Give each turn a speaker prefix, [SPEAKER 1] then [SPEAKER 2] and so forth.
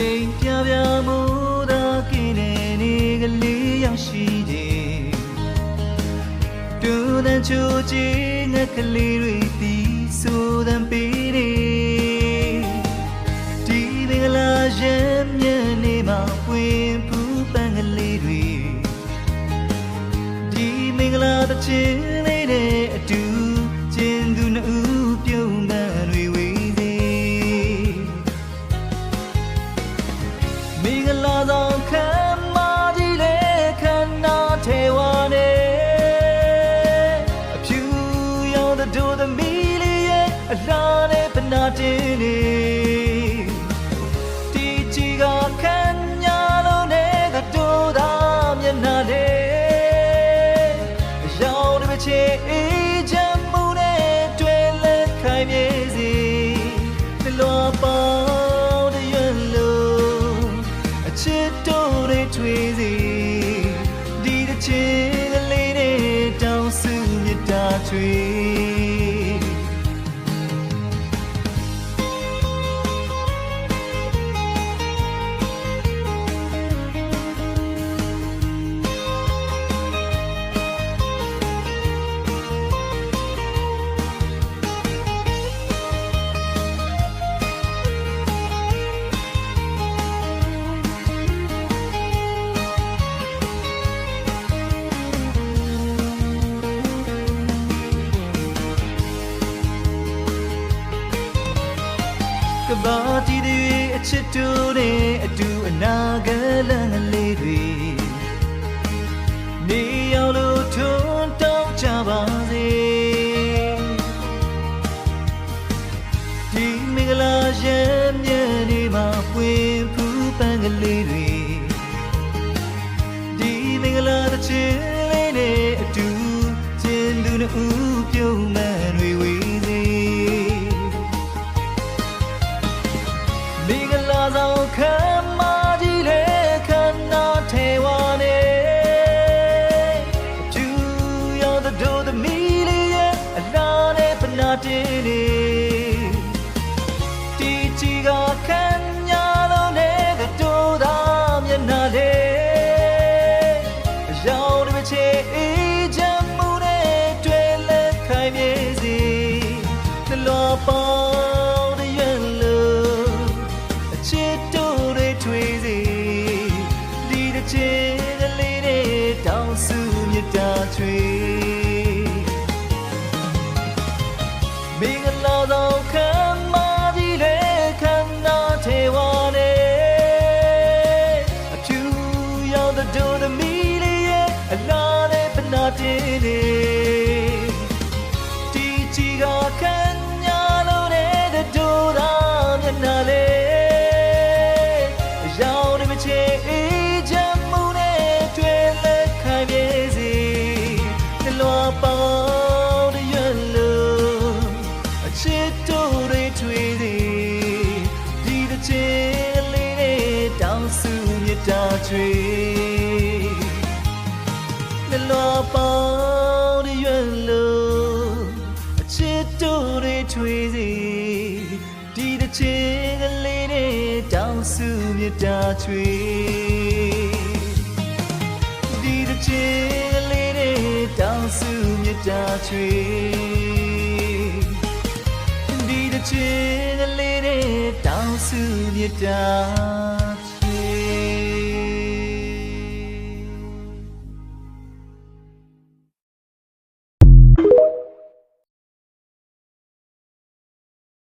[SPEAKER 1] အိမ်ပြပြမိုးသာကင်းနေနေကလေးရောက်ရှိတယ်တူတန်ချိုချီငှက်ကလေးတွေတီးဆိုတန်ပေးတယ်ဒီမင်္ဂလာရဲ့မျက်နှာမှာပွင့်ဖူးပန်းကလေးတွေဒီမင်္ဂလာတစ်ချင်းလေးနဲ့အတူကျင်းသူနှစ်ဦးပြုံးပန်းတွေဝေးသေးမင်္ဂလာဆောင်ခံမကြီးလေခန္ဓာထေဝါနေအဖြူရောင်တဲ့ဒိုသမီးလေးရဲ့အလားနဲ့ပနာတင်းနေဒီချီကခံညာလုံးနဲ့ကတိုးသာမျက်နှာလေးအရောင်တစ်ချေအေးချမ်းမှုနဲ့တွေ့လက်ခိုင်မြေစီတလောပေါင်းတဲ့ရွယ်လို့အချစ်တို့တွေထွေးစီဒီတစ်ချေကလေးတွေတောင်းစုမြတ်တာချွေကဘာတီတွေအချစ်တို့နဲ့အတူအနာဂတ်လမ်းလေးတွေနေရောက်လို့ထွန်းတောင်းကြပါစေဒီမင်္ဂလာရဲ့မျက်နှာမှာပွင့်ဖူးပန်းကလေးတွေဒီမင်္ဂလာတစ်ချင်းလေးနဲ့အတူကျင်းသူနှစ်ဦးပြုံးမှန်တွေဝေးမင်္ဂလာဆောင်ခံမကြီးလေခန္ဓာထေဝါနေအကျူရောက်တဲ့ဒိုသမီးလေးရဲ့အလားနဲ့ပနာတင်းနေတီချီကခံညာလုံးနဲ့ကတိုးသာမျက်နှာလေးအရောင်တစ်ချေအေးချမ်းမှုနဲ့တွေ့လက်ခိုင်မြေစီတလောပေါင်းတဲ့ရွယ်ထွေးစီဒီတစ်ချေကလေးတွေတောင်းစုမြတ်တာချွေမင်္ဂလာဆောင်ခံမကြီးလေခန္ဓာထေဝါနေအဖြူရောင်တဲ့ဒိုသမီးလေးရဲ့အလားနဲ့ပနာတင်းနေဒီချီကခံညာလို့တဲ့ဒိုသာမျက်နှာလေးချေအေးချမ်းမှုနဲ့တွေ့လက်ခိုင်မြေစီတလောပေါင်းတဲ့ရွယ်လို့အချစ်တို့တွေထွေးစီဒီတစ်ချေလေးတွေတောင်းစုမြတ်တာချွေတလောပေါင်းတဲ့ရွယ်လို့အချစ်တို့တွေထွေးစီဒီတစ်ချေကလေးတွေတောင်းစုမြတ်တာချွေဒီတစ်ချေကလေးတွေတောင်းစုမြတ်တာချွေဒီတစ်ချေကလေးတွေတောင်းစုမြတ်တာ